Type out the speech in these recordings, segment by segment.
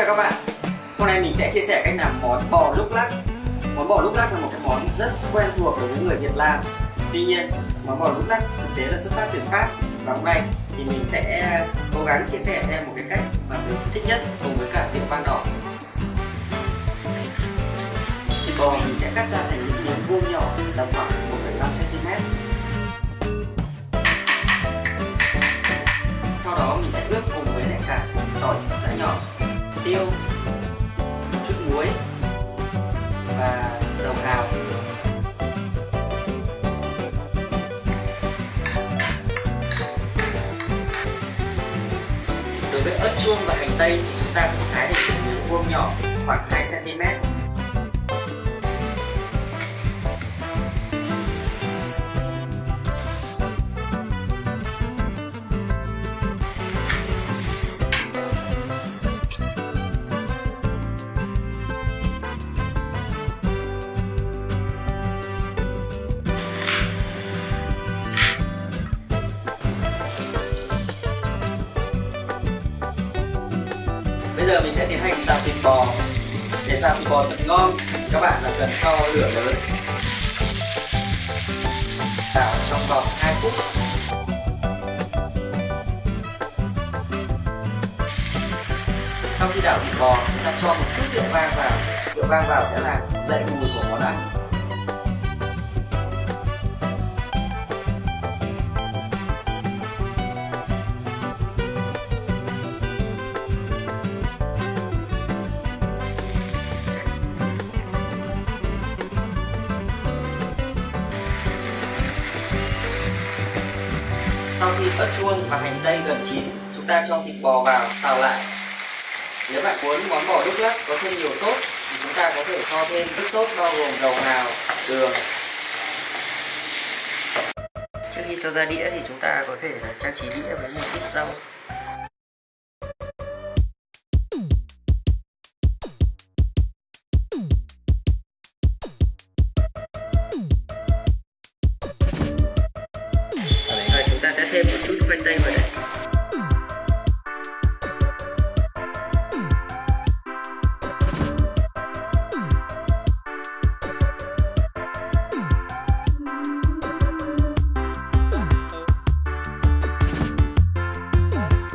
chào các bạn. Hôm nay mình sẽ chia sẻ cách làm món bò lúc lắc. Món bò lúc lắc là một cái món rất quen thuộc đối với người Việt Nam. Tuy nhiên, món bò lúc lắc thực tế là xuất phát từ Pháp. Và hôm nay thì mình sẽ cố gắng chia sẻ em một cái cách mà mình thích nhất cùng với cả rượu vang đỏ. Thịt bò mình sẽ cắt ra thành những miếng vuông nhỏ tầm khoảng 1,5 cm. Sau đó mình sẽ ướp cùng với lại cả tỏi giã nhỏ, tiêu, chút muối và dầu hào. Đối với ớt chuông và hành tây thì chúng ta cũng thái thành từng miếng vuông nhỏ khoảng 2 cm. Bây giờ mình sẽ tiến hành xào thịt bò. Để xào thịt bò thật ngon, các bạn là cần cho lửa lớn. Xào trong vòng 2 phút. Sau khi đảo thịt bò, chúng ta cho một chút rượu vang vào. Rượu vang vào sẽ làm dậy mùi của món ăn. Sau khi ớt chuông và hành tây gần chín, chúng ta cho thịt bò vào xào lại. Nếu bạn muốn món bò lúc lắc có thêm nhiều sốt thì chúng ta có thể cho thêm nước sốt bao gồm dầu hào, đường. Trước khi cho ra đĩa thì chúng ta có thể là trang trí đĩa với một ít rau. Chúng ta sẽ thêm một chút khoai tây vào đây.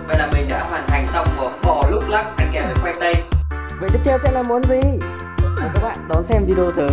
Vậy là mình đã hoàn thành xong món bò lúc lắc ăn kèm với khoai tây. Vậy tiếp theo sẽ là món gì? Mời các bạn đón xem video tới.